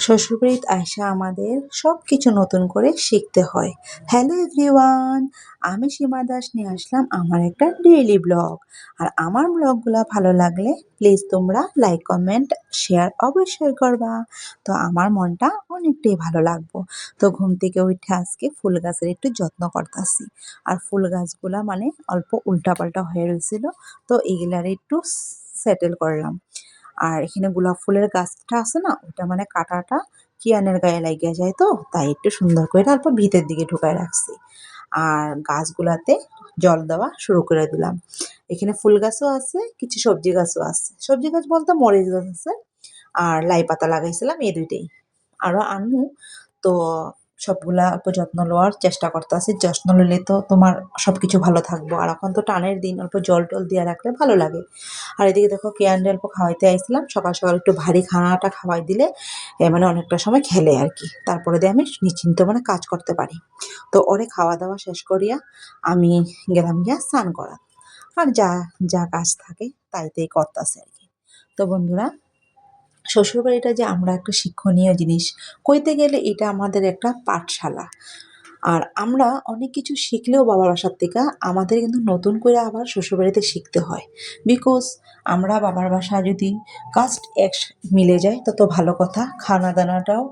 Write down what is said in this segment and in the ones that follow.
শ্বশুরবাড়িতে আইসা আমাদের সব কিছু নতুন করে শিখতে হয়। হ্যালো এভরিওয়ান, আমি সীমা দাস নিয়ে আসলাম আমার একটা ডেইলি ব্লগ। আর আমার ব্লগগুলো ভালো লাগলে প্লিজ তোমরা লাইক কমেন্ট শেয়ার অবশ্যই করবা। তো আমার মনটা অনেকটাই ভালো লাগবো। তো ঘুম থেকে উঠে আজকে ফুল গাছের একটু যত্ন করতেছি। আর ফুল গাছগুলা মানে অল্প উল্টাপাল্টা হয়ে রয়েছিল, তো এগুলার একটু সেটেল করলাম। আর এখানে গোলাপ ফুলের গাছটা আছে না, ওটা মানে কাঁটাটা কিয়ানের গায়ে লাগিয়ে যায়, তো তাই একটু সুন্দর করে তারপর ভিতের দিকে ঢুকায় রাখছি। আর গাছগুলাতে জল দেওয়া শুরু করে দিলাম। এখানে ফুল গাছও আছে, কিছু সবজি গাছও আছে। সবজি গাছ বলতে মরিচ গাছ আছে আর লাই পাতা লাগাইছিলাম, এই দুইটাই। আরো আনমু, তো সবগুলা অল্প যত্ন লওয়ার চেষ্টা করতেছি। যত্ন নিলে তো তোমার সবকিছু ভালো থাকবো। আর এখন তো টানের দিন, অল্প জল টল দিয়ে রাখলে ভালো লাগে। আর এদিকে দেখো কেয়ান্ডে অল্প খাওয়াইতে আইছিলাম, সকাল সকাল একটু ভারী খানাটা খাওয়াই দিলে মানে অনেকটা সময় খেলে আর কি, তারপরে দিয়ে আমি নিশ্চিন্ত মানে কাজ করতে পারি। তো ওরে খাওয়া দাওয়া শেষ করিয়া আমি গেলাম গিয়া স্নান করা। আর যা যা কাজ থাকে তাইতেই করতেছে আর কি। তো বন্ধুরা, শ্বশুরবাড়িটা যে আমরা একটা শিক্ষণীয় জিনিস, কইতে গেলে এটা আমাদের একটা পাঠশালা। আর আমরা অনেক কিছু শিখলেও বাবার বাসার থেকে আমাদের কিন্তু নতুন করে আবার শ্বশুরবাড়িতে শিখতে হয়। বিকজ আমরা বাবার বাসায় যদি কাস্ট এক মিলে যায় তত ভালো কথা, খানা দানাটাও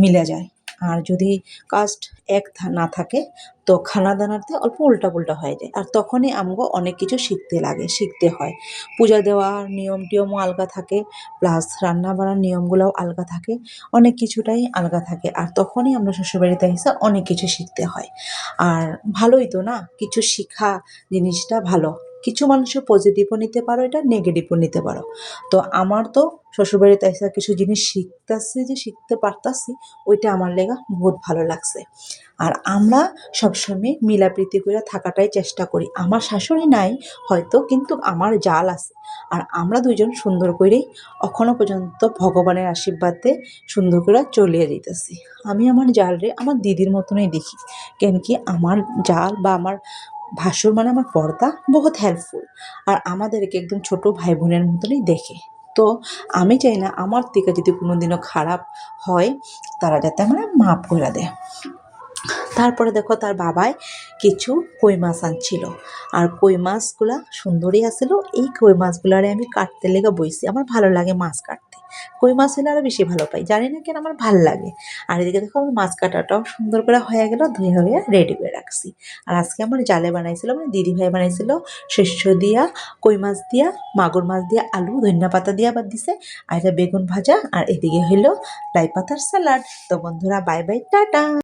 মিলে যায়। আর যদি কাস্ট এক না থাকে তো খানা দানাতে অল্প উল্টা পুল্টা হয়ে যায়, আর তখনই আমগো অনেক কিছু শিখতে হয়। পূজা দেওয়ার নিয়ম টিয়মও আলগা থাকে, প্লাস রান্না বান্নার নিয়মগুলোও আলগা থাকে, অনেক কিছুটাই আলগা থাকে। আর তখনই আমরা শ্বশুরবাড়িতে এসে অনেক কিছু শিখতে হয়। আর ভালোই তো না, কিছু শিখা জিনিসটা ভালো। কিছু মানুষের পজিটিভও নিতে পারো, এটা নেগেটিভও নিতে পারো। তো আমার তো শ্বশুরবাড়িতে এসে কিছু জিনিস শিখতেছি, যে শিখতে পারতাছি, ওইটা আমার লেগা বহুত ভালো লাগছে। আর আমরা সবসময় মিলাপ্রীতি করে থাকাটাই চেষ্টা করি। আমার শাশুড়ি নাই হয়তো, কিন্তু আমার জাল আছে। আর আমরা দুইজন সুন্দর করেই এখনো পর্যন্ত ভগবানের আশীর্বাদে সুন্দর করে চলিয়ে দিতেছি। আমি আমার জালরে আমার দিদির মতনই দেখি, কেন কি আমার জাল বা আমার ভাসুর মানে আমার পর্দা বহুত হেল্পফুল। আর আমাদেরকে একদম ছোট ভাই বোনের মতনই দেখে। তো আমি চাই না আমার থেকে যদি কোনোদিনও খারাপ হয়, তারা যাতে আমার মাফ করে দেয়। তারপরে দেখো তার বাবাই কিছু কই মাছ আনছিল। আর কই মাছগুলা সুন্দরই আসছিল। এই কই মাছগুলারে আমি কাটতে লেগে বইছি, আমার ভালো লাগে মাছ কাটতে। কই মাছ হলে আরো বেশি ভালো পাই, জানি না কেন আমার ভালো লাগে। আর এদিকে দেখো আমার মাছ কাটাটাও সুন্দর করে হয়ে গেল, ধুয়ে হয়ে রেডি করে রাখছি। আর আজকে আমার জালে বানাইছিল, মানে দিদি ভাই বানাইছিল শস্য দিয়া, কই মাছ দিয়া, মাগুর মাছ দিয়া, আলু ধনিয়া পাতা দিয়া বাদ দিছে, আর এটা বেগুন ভাজা, আর এদিকে হইলো লাই পাতার স্যালাড। তো বন্ধুরা, বাই বাই, টাটা।